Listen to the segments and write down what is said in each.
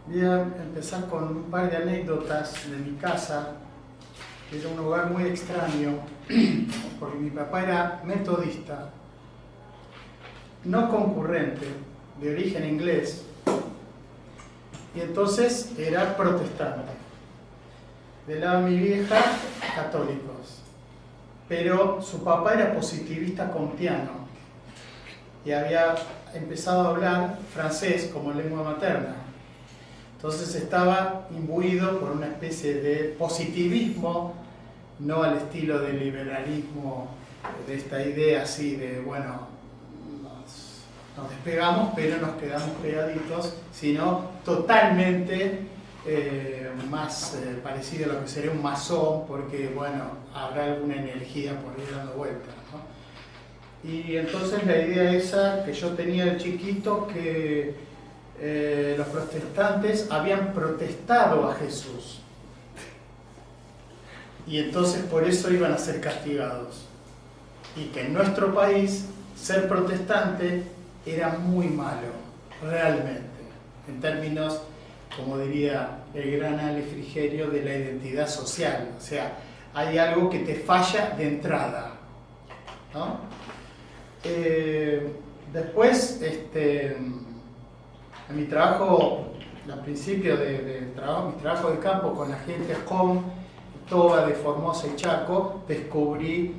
Voy a empezar con un par de anécdotas de mi casa. Era un lugar muy extraño, porque mi papá era metodista, no concurrente, de origen inglés, y entonces era protestante. Del lado de mi vieja, católicos. Pero su papá era positivista kantiano y había empezado a hablar francés como lengua materna. Entonces estaba imbuido por una especie de positivismo, no al estilo del liberalismo, de esta idea así de, bueno, nos despegamos pero nos quedamos pegaditos, sino totalmente más parecido a lo que sería un masón, porque, bueno, habrá alguna energía por ahí dando vueltas, ¿no? Y entonces la idea esa que yo tenía de chiquito, que los protestantes habían protestado a Jesús y entonces por eso iban a ser castigados, y que en nuestro país ser protestante era muy malo, realmente, en términos, como diría el gran Ale Frigerio, de la identidad social. O sea, hay algo que te falla de entrada, ¿no? Después, en mi trabajo, al principio de trabajo, mi trabajo de campo con la gente JOM, Toba de Formosa y Chaco, descubrí,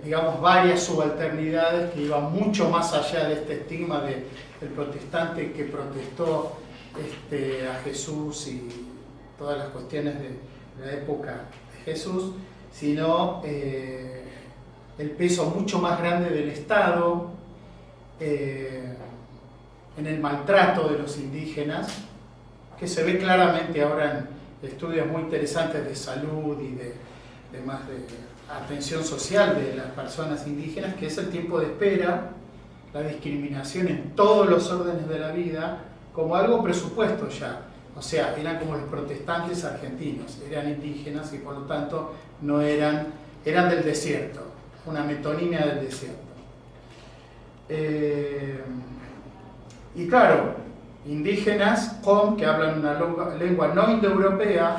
digamos, varias subalternidades que iban mucho más allá de este estigma del protestante que protestó a Jesús y todas las cuestiones de la época de Jesús, sino el peso mucho más grande del Estado en el maltrato de los indígenas, que se ve claramente ahora en estudios muy interesantes de salud y de atención social de las personas indígenas, que es el tiempo de espera, la discriminación en todos los órdenes de la vida, como algo presupuesto ya. O sea, eran como los protestantes argentinos, eran indígenas y por lo tanto no eran del desierto, una metonimia del desierto. Y claro, indígenas que hablan una lengua no indoeuropea,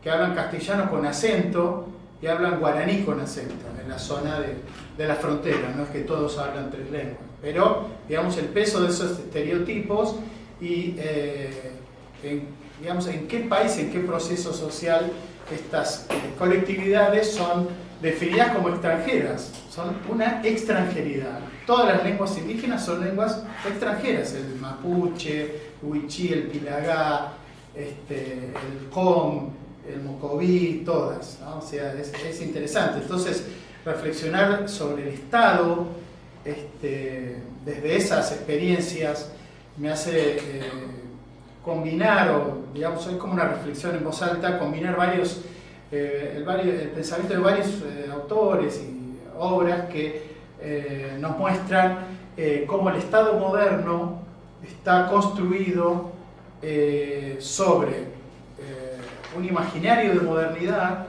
que hablan castellano con acento y hablan guaraní con acento, en la zona de la frontera. No es que todos hablan tres lenguas, pero digamos el peso de esos estereotipos y digamos en qué país, en qué proceso social estas colectividades son definidas como extranjeras, son una extranjeridad. Todas las lenguas indígenas son lenguas extranjeras, el mapuche, el huichí, el pilagá, el com, el mocoví, todas, ¿no? O sea, es interesante. Entonces, reflexionar sobre el Estado desde esas experiencias me hace combinar, o digamos, es como una reflexión en voz alta, combinar el pensamiento de varios autores y obras que nos muestran cómo el Estado moderno está construido sobre un imaginario de modernidad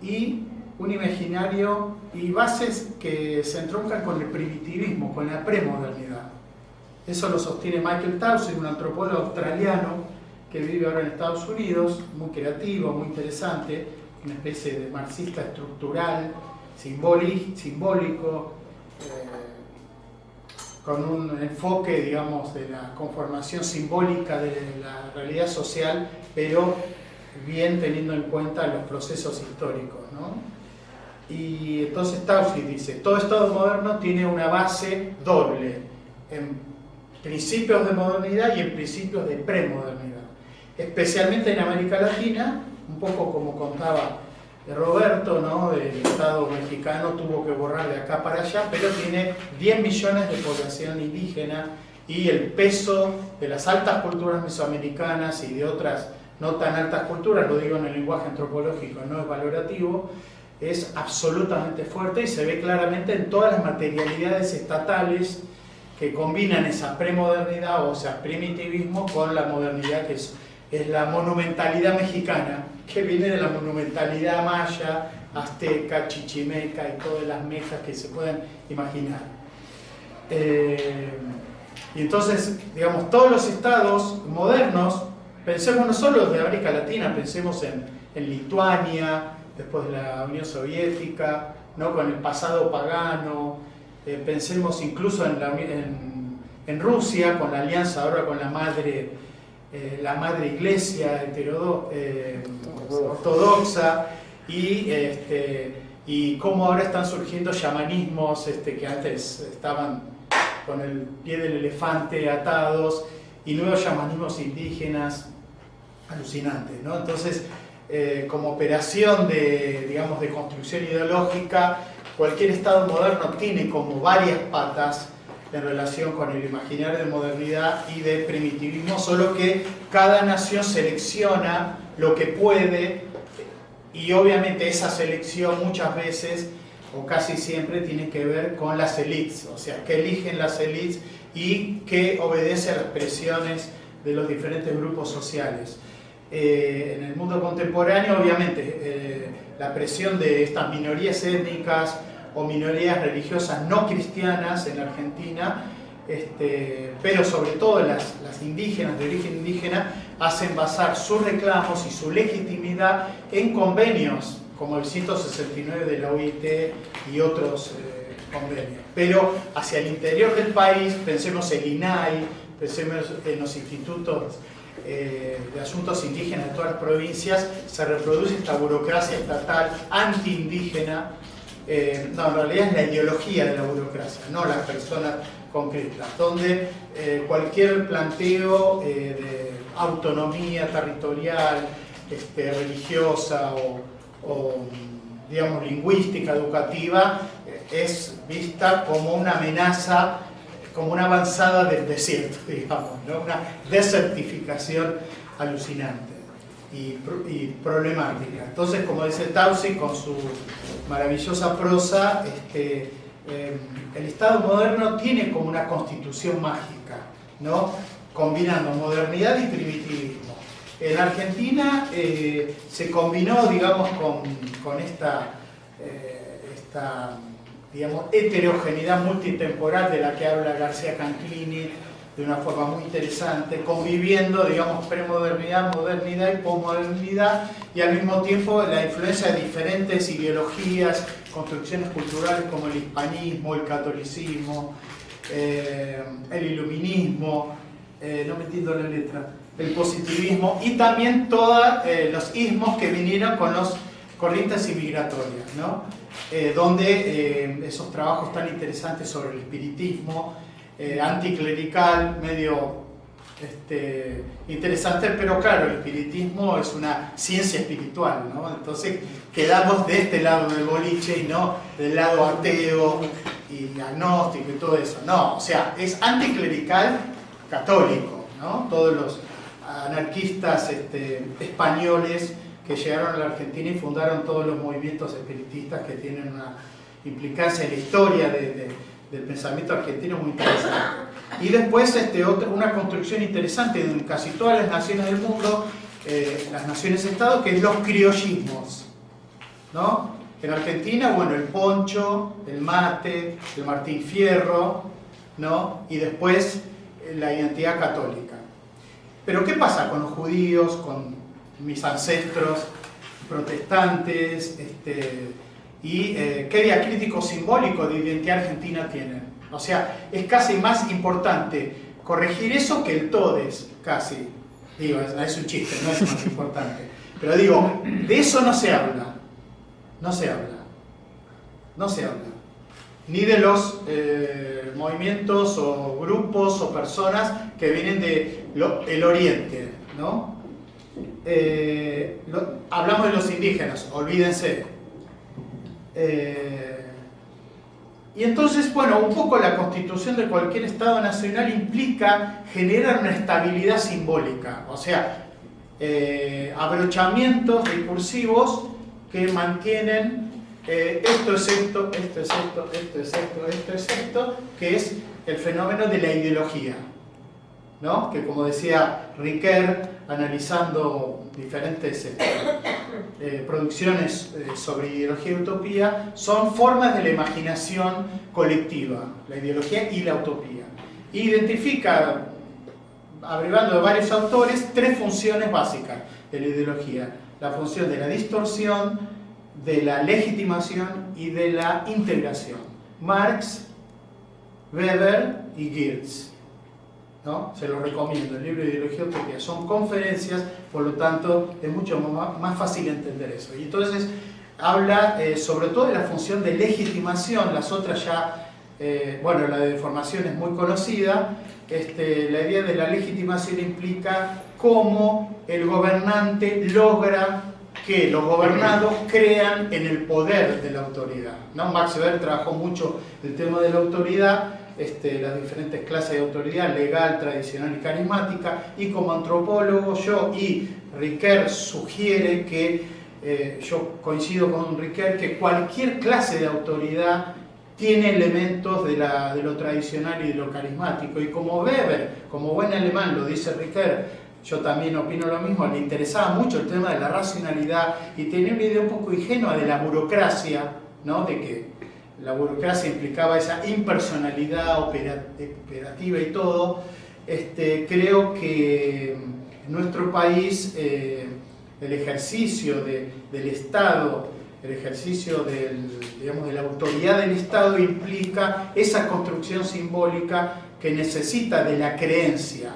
y un imaginario y bases que se entroncan con el primitivismo, con la premodernidad. Eso lo sostiene Michael Townsend, un antropólogo australiano que vive ahora en Estados Unidos, muy creativo, muy interesante, una especie de marxista estructural, simbólico, con un enfoque, digamos, de la conformación simbólica de la realidad social, pero bien teniendo en cuenta los procesos históricos, ¿no? Y entonces Taussig dice, todo Estado moderno tiene una base doble, en principios de modernidad y en principios de premodernidad, especialmente en América Latina, un poco como contaba Roberto, ¿no? El Estado mexicano tuvo que borrar de acá para allá, pero tiene 10 millones de población indígena y el peso de las altas culturas mesoamericanas y de otras no tan altas culturas, lo digo en el lenguaje antropológico, no es valorativo, es absolutamente fuerte y se ve claramente en todas las materialidades estatales que combinan esa premodernidad, o sea, primitivismo, con la modernidad, que es la monumentalidad mexicana, que viene de la monumentalidad maya, azteca, chichimeca y todas las mezclas que se pueden imaginar. Y entonces, digamos, todos los estados modernos pensemos no solo de América Latina, pensemos en Lituania, después de la Unión Soviética, ¿no? Con el pasado pagano, pensemos incluso en Rusia, con la alianza ahora con la madre iglesia ortodoxa, y cómo ahora están surgiendo chamanismos que antes estaban con el pie del elefante atados, y nuevos chamanismos indígenas alucinantes, ¿no? Entonces, como operación digamos, de construcción ideológica, cualquier Estado moderno tiene como varias patas en relación con el imaginario de modernidad y de primitivismo, solo que cada nación selecciona lo que puede, y obviamente esa selección muchas veces, o casi siempre, tiene que ver con las élites, o sea, que eligen las élites y que obedece a las presiones de los diferentes grupos sociales. En el mundo contemporáneo, obviamente, la presión de estas minorías étnicas o minorías religiosas no cristianas en Argentina, pero sobre todo las indígenas, de origen indígena, hacen basar sus reclamos y su legitimidad en convenios, como el 169 de la OIT y otros convenios. Pero hacia el interior del país, pensemos en el INAI, pensemos en los institutos de asuntos indígenas de todas las provincias, se reproduce esta burocracia estatal anti-indígena. No, en realidad es la ideología de la burocracia, no las personas concretas, donde cualquier planteo de autonomía territorial, religiosa o digamos lingüística, educativa, es vista como una amenaza, como una avanzada del desierto, digamos, ¿no? Una desertificación alucinante y problemática. Entonces, como dice Tausig con su maravillosa prosa, el Estado moderno tiene como una constitución mágica, ¿no? Combinando modernidad y primitivismo. En Argentina se combinó, digamos, con esta digamos, heterogeneidad multitemporal de la que habla García Canclini de una forma muy interesante, conviviendo, digamos, premodernidad, modernidad y posmodernidad, y al mismo tiempo la influencia de diferentes ideologías, construcciones culturales como el hispanismo, el catolicismo, el iluminismo, no me entiendo la letra, el positivismo, y también todos los ismos que vinieron con las corrientes inmigratorias, ¿no? Donde esos trabajos tan interesantes sobre el espiritismo, anticlerical, medio interesante, pero claro, el espiritismo es una ciencia espiritual, ¿no? Entonces quedamos de este lado del boliche y no del lado ateo y agnóstico y todo eso. No, o sea, es anticlerical católico, ¿no? Todos los anarquistas españoles que llegaron a la Argentina y fundaron todos los movimientos espiritistas que tienen una implicancia en la historia del pensamiento argentino muy interesante. Y después una construcción interesante en casi todas las naciones del mundo, las naciones-estado, que es los criollismos, ¿no? En Argentina, bueno, el poncho, el mate, el Martín Fierro, ¿no? Y después la identidad católica. Pero ¿qué pasa con los judíos, con mis ancestros protestantes, y qué diacrítico simbólico de identidad argentina tienen? O sea, es casi más importante corregir eso que el todes, casi. Digo, es un chiste, no es más importante. Pero digo, de eso no se habla. No se habla. No se habla. Ni de los movimientos o grupos o personas que vienen del Oriente, ¿no? Hablamos de los indígenas, olvídense. Y entonces, bueno, un poco la constitución de cualquier Estado nacional implica generar una estabilidad simbólica, o sea, abrochamientos discursivos que mantienen esto es esto, esto es esto, esto es esto, esto es esto, que es el fenómeno de la ideología, ¿no? Que, como decía Riquet, analizando diferentes producciones sobre ideología y utopía, son formas de la imaginación colectiva, la ideología y la utopía. Identifica abrevando de varios autores, tres funciones básicas de la ideología: la función de la distorsión, de la legitimación y de la integración. Marx, Weber y Geertz, ¿no? Se los recomiendo, el libro de Ideología Utopía. Son conferencias, por lo tanto es mucho más fácil entender eso. Y entonces habla sobre todo de la función de legitimación. Las otras ya, bueno, la de deformación es muy conocida. La idea de la legitimación implica cómo el gobernante logra que los gobernados crean en el poder de la autoridad, ¿no? Max Weber trabajó mucho el tema de la autoridad, las diferentes clases de autoridad, legal, tradicional y carismática, y como antropólogo y Ricoeur sugiere que, yo coincido con Ricoeur, que cualquier clase de autoridad tiene elementos de lo tradicional y de lo carismático, y como Weber, como buen alemán, lo dice Ricoeur, yo también opino lo mismo, le interesaba mucho el tema de la racionalidad y tenía una idea un poco ingenua de la burocracia, ¿no? De que la burocracia implicaba esa impersonalidad operativa y todo. Creo que en nuestro país el ejercicio del Estado, el ejercicio digamos, de la autoridad del Estado implica esa construcción simbólica que necesita de la creencia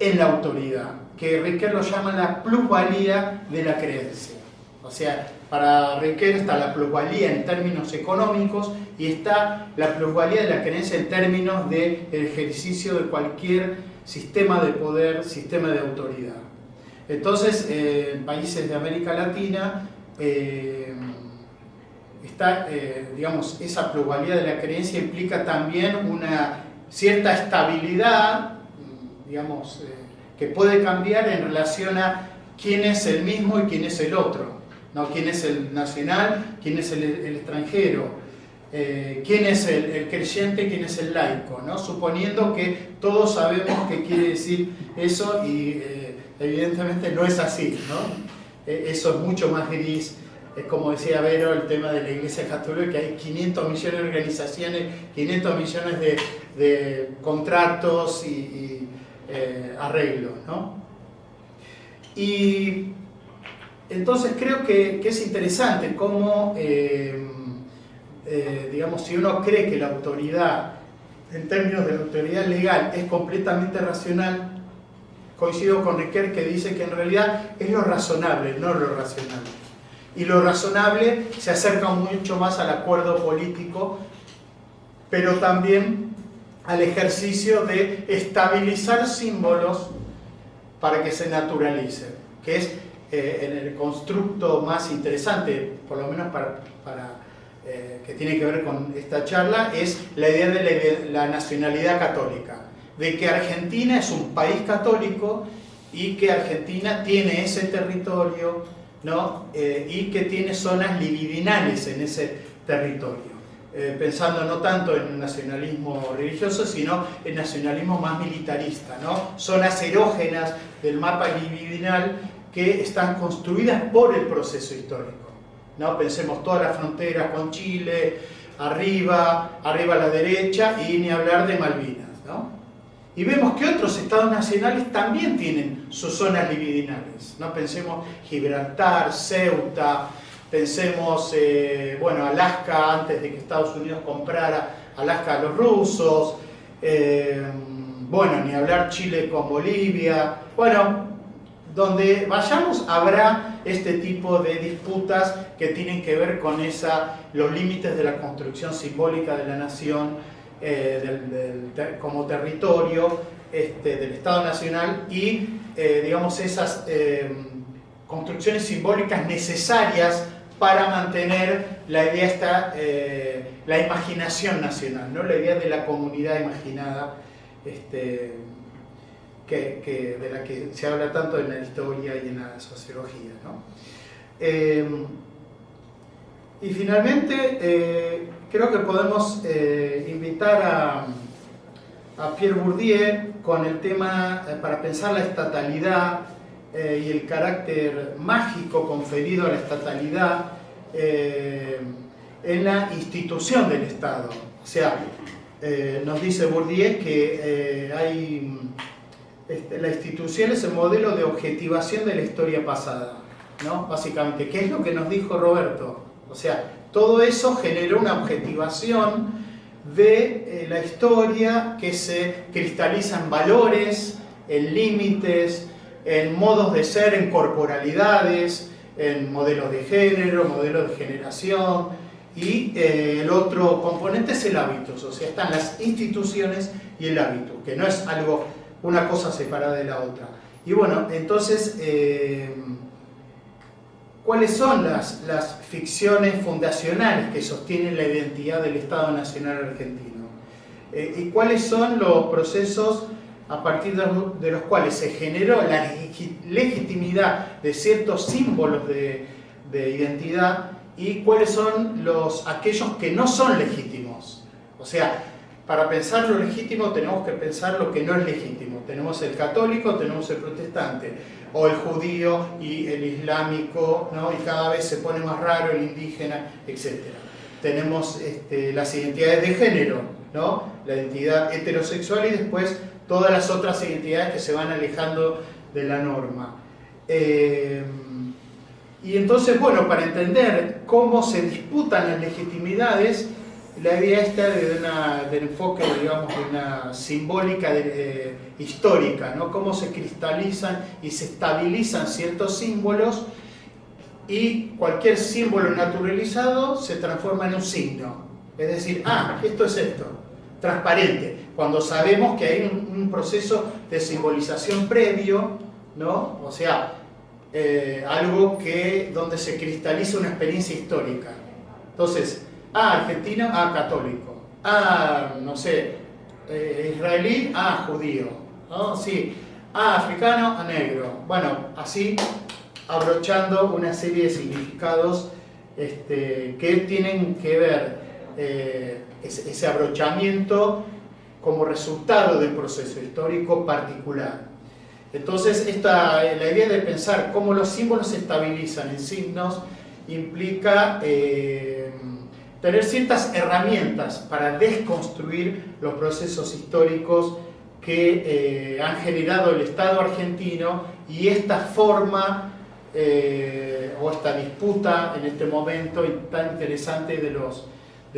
en la autoridad, que Ricoeur lo llama la plusvalía de la creencia. O sea, para Ricoeur está la plusvalía en términos económicos y está la plusvalía de la creencia en términos del ejercicio de cualquier sistema de poder, sistema de autoridad. Entonces, en países de América Latina digamos, esa plusvalía de la creencia implica también una cierta estabilidad, digamos, que puede cambiar en relación a quién es el mismo y quién es el otro, ¿no? Quién es el nacional, quién es el extranjero, quién es el creyente, quién es el laico, ¿no? Suponiendo que todos sabemos qué quiere decir eso y evidentemente no es así, ¿no? Eso es mucho más gris. Es como decía Vero, el tema de la Iglesia Católica, que hay 500 millones de organizaciones, 500 millones de contratos y arreglos, ¿no? Y entonces creo que es interesante cómo, digamos, si uno cree que la autoridad, en términos de la autoridad legal, es completamente racional, coincido con Ricoeur que dice que en realidad es lo razonable, no lo racional. Y lo razonable se acerca mucho más al acuerdo político, pero también al ejercicio de estabilizar símbolos para que se naturalicen, que es en el constructo más interesante, por lo menos que tiene que ver con esta charla, es la idea de la nacionalidad católica, de que Argentina es un país católico y que Argentina tiene ese territorio, ¿no? Y que tiene zonas libidinales en ese territorio. Pensando no tanto en un nacionalismo religioso, sino en nacionalismo más militarista, ¿no? Zonas erógenas del mapa libidinal que están construidas por el proceso histórico, ¿no? Pensemos todas las fronteras con Chile, arriba a la derecha, y ni hablar de Malvinas, ¿no? Y vemos que otros estados nacionales también tienen sus zonas libidinales, ¿no? Pensemos Gibraltar, Ceuta, pensemos, bueno, Alaska, antes de que Estados Unidos comprara Alaska a los rusos, bueno, ni hablar Chile con Bolivia. Bueno, donde vayamos habrá este tipo de disputas que tienen que ver con los límites de la construcción simbólica de la nación, como territorio del Estado Nacional y, digamos, esas construcciones simbólicas necesarias para mantener la idea la imaginación nacional, ¿no? La idea de la comunidad imaginada, de la que se habla tanto en la historia y en la sociología, ¿no? Y finalmente, creo que podemos invitar a Pierre Bourdieu con el tema para pensar la estatalidad y el carácter mágico conferido a la estatalidad en la institución del Estado. O sea, nos dice Bourdieu que hay la institución es el modelo de objetivación de la historia pasada, ¿no? Básicamente, ¿qué es lo que nos dijo Roberto? O sea, todo eso generó una objetivación de la historia que se cristaliza en valores, en límites, en modos de ser, en corporalidades, en modelos de género, modelos de generación, y el otro componente es el hábitos, o sea, están las instituciones y el hábito, que no es algo, una cosa separada de la otra. Y bueno, entonces, ¿cuáles son las ficciones fundacionales que sostienen la identidad del Estado Nacional Argentino? ¿Y cuáles son los procesos a partir de los cuales se generó la legitimidad de ciertos símbolos de identidad, y cuáles son aquellos que no son legítimos? O sea, para pensar lo legítimo tenemos que pensar lo que no es legítimo. Tenemos el católico, tenemos el protestante, o el judío y el islámico, ¿no? Y cada vez se pone más raro el indígena, etc. Tenemos las identidades de género, ¿no? La identidad heterosexual y después todas las otras identidades que se van alejando de la norma. Y entonces, bueno, para entender cómo se disputan las legitimidades, la idea está del enfoque, digamos, de una simbólica histórica, ¿no? Cómo se cristalizan y se estabilizan ciertos símbolos, y cualquier símbolo naturalizado se transforma en un signo. Es decir, esto es esto, transparente, cuando sabemos que hay un proceso de simbolización previo, ¿no? O sea, algo donde se cristaliza una experiencia histórica. Entonces, argentino, católico, no sé, israelí, judío, ¿no? Sí, africano, negro. Bueno, así abrochando una serie de significados que tienen que ver ese abrochamiento como resultado de un proceso histórico particular. Entonces, la idea de pensar cómo los símbolos se estabilizan en signos implica tener ciertas herramientas para desconstruir los procesos históricos que han generado el Estado argentino, y esta forma o esta disputa en este momento tan interesante de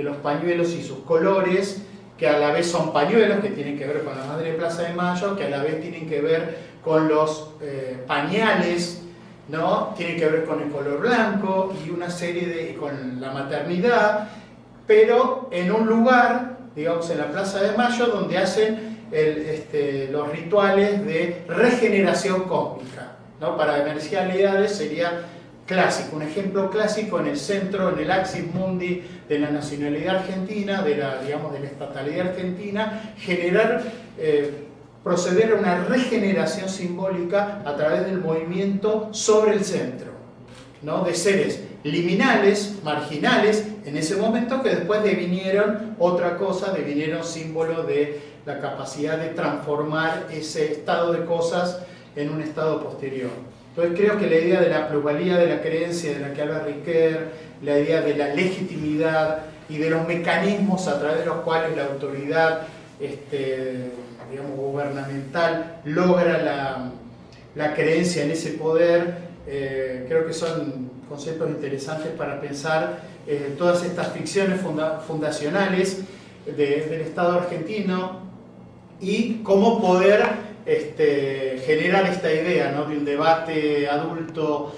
los pañuelos y sus colores, que a la vez son pañuelos que tienen que ver con la Madre de Plaza de Mayo, que a la vez tienen que ver con los pañales, ¿no? Tienen que ver con el color blanco y una serie con la maternidad, pero en un lugar, digamos en la Plaza de Mayo, donde hacen los rituales de regeneración cósmica, ¿no? Para emercialidades sería clásico, un ejemplo clásico en el centro, en el axis mundi de la nacionalidad argentina, digamos, de la estatalidad argentina, proceder a una regeneración simbólica a través del movimiento sobre el centro, ¿no? De seres liminales, marginales, en ese momento, que después devinieron otra cosa, devinieron símbolo de la capacidad de transformar ese estado de cosas en un estado posterior. Entonces creo que la idea de la plusvalía de la creencia, de la que habla Riquet, la idea de la legitimidad y de los mecanismos a través de los cuales la autoridad digamos, gubernamental logra la creencia en ese poder, creo que son conceptos interesantes para pensar todas estas ficciones fundacionales del Estado argentino, y cómo poder generar esta idea, ¿no? De un debate adulto,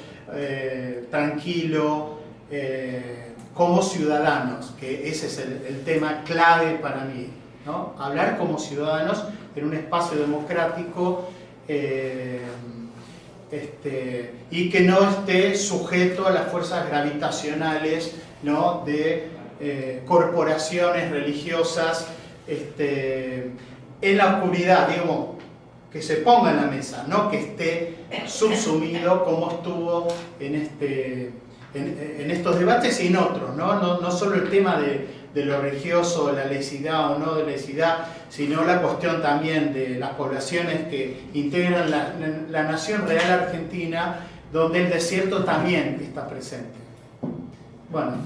tranquilo, como ciudadanos, que ese es el tema clave para mí, ¿no? Hablar como ciudadanos en un espacio democrático y que no esté sujeto a las fuerzas gravitacionales, ¿no? De corporaciones religiosas en la oscuridad, digamos, que se ponga en la mesa, no que esté subsumido como estuvo en estos debates y en otros, no solo el tema de lo religioso, la laicidad o no de laicidad, sino la cuestión también de las poblaciones que integran la nación real argentina, donde el desierto también está presente. Bueno.